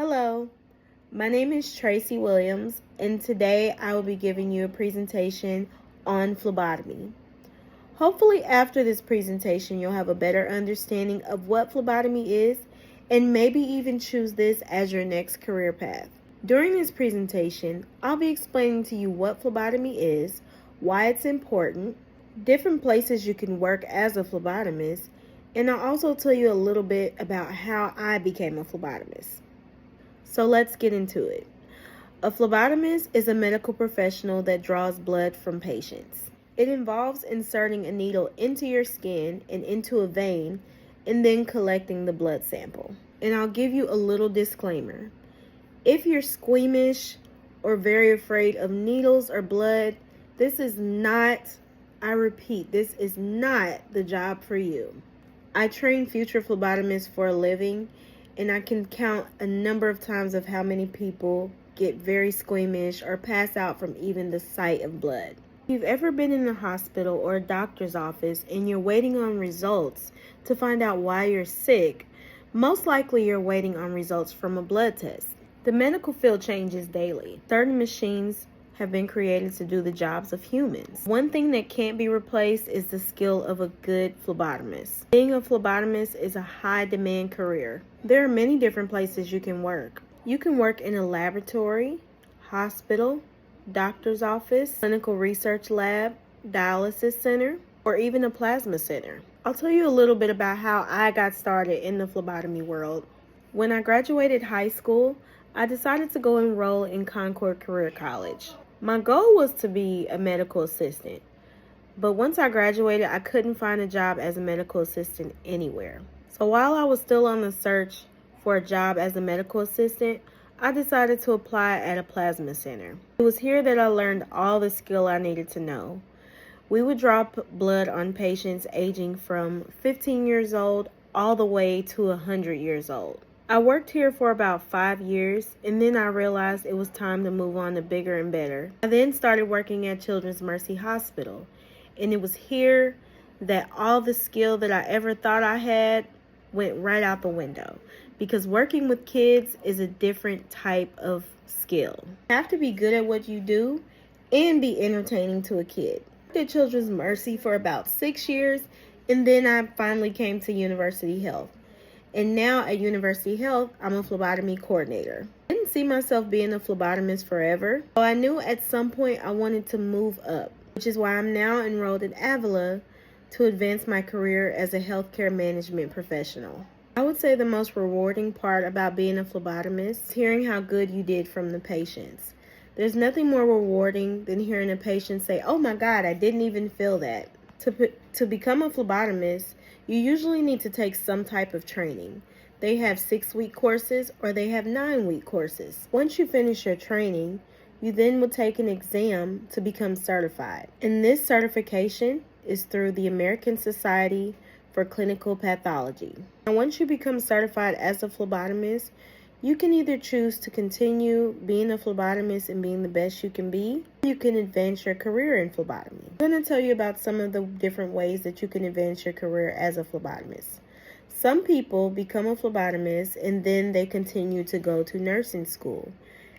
Hello, my name is Tracy Williams, and today I will be giving you a presentation on phlebotomy. Hopefully after this presentation you'll have a better understanding of what phlebotomy is and maybe even choose this as your next career path. During this presentation, I'll be explaining to you what phlebotomy is, why it's important, different places you can work as a phlebotomist, and I'll also tell you a little bit about how I became a phlebotomist. So let's get into it. A phlebotomist is a medical professional that draws blood from patients. It involves inserting a needle into your skin and into a vein and then collecting the blood sample. And I'll give you a little disclaimer. If you're squeamish or very afraid of needles or blood, this is not, I repeat, this is not the job for you. I train future phlebotomists for a living, and I can count a number of times of how many people get very squeamish or pass out from even the sight of blood. If you've ever been in a hospital or a doctor's office and you're waiting on results to find out why you're sick, most likely you're waiting on results from a blood test. The medical field changes daily. Certain machines have been created to do the jobs of humans. One thing that can't be replaced is the skill of a good phlebotomist. Being a phlebotomist is a high demand career. There are many different places you can work. You can work in a laboratory, hospital, doctor's office, clinical research lab, dialysis center, or even a plasma center. I'll tell you a little bit about how I got started in the phlebotomy world. When I graduated high school, I decided to go enroll in Concord Career College. My goal was to be a medical assistant, but once I graduated, I couldn't find a job as a medical assistant anywhere. So while I was still on the search for a job as a medical assistant, I decided to apply at a plasma center. It was here that I learned all the skill I needed to know. We would draw blood on patients aging from 15 years old all the way to 100 years old. I worked here for about 5 years, and then I realized it was time to move on to bigger and better. I then started working at Children's Mercy Hospital, and it was here that all the skill that I ever thought I had went right out the window, because working with kids is a different type of skill. You have to be good at what you do and be entertaining to a kid. I worked at Children's Mercy for about 6 years, and then I finally came to University Health. And now at University Health, I'm a phlebotomy coordinator. I didn't see myself being a phlebotomist forever, so I knew at some point I wanted to move up, which is why I'm now enrolled at Avila to advance my career as a healthcare management professional. I would say the most rewarding part about being a phlebotomist is hearing how good you did from the patients. There's nothing more rewarding than hearing a patient say, "Oh my God, I didn't even feel that." To become a phlebotomist, you usually need to take some type of training. They have 6-week courses or they have 9-week courses. Once you finish your training, you then will take an exam to become certified. And this certification is through the American Society for Clinical Pathology. And once you become certified as a phlebotomist, you can either choose to continue being a phlebotomist and being the best you can be, or you can advance your career in phlebotomy. I'm going to tell you about some of the different ways that you can advance your career as a phlebotomist. Some people become a phlebotomist and then they continue to go to nursing school.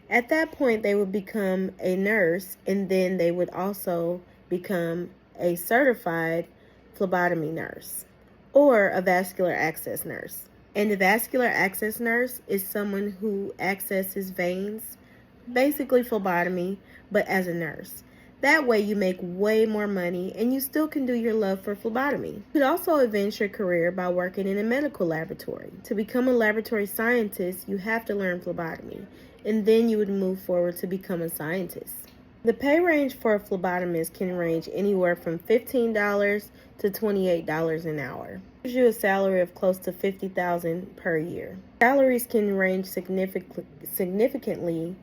At that point, they would become a nurse, and then they would also become a certified phlebotomy nurse or a vascular access nurse. And a vascular access nurse is someone who accesses veins, basically phlebotomy, but as a nurse. That way you make way more money and you still can do your love for phlebotomy. You could also advance your career by working in a medical laboratory. To become a laboratory scientist, you have to learn phlebotomy, and then you would move forward to become a scientist. The pay range for a phlebotomist can range anywhere from $15 to $28 an hour. It gives you a salary of close to $50,000 per year. Salaries can range significantly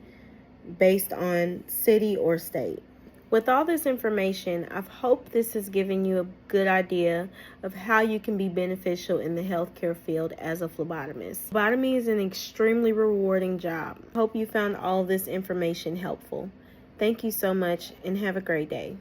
based on city or state. With all this information, I hope this has given you a good idea of how you can be beneficial in the healthcare field as a phlebotomist. Phlebotomy is an extremely rewarding job. I hope you found all this information helpful. Thank you so much and have a great day.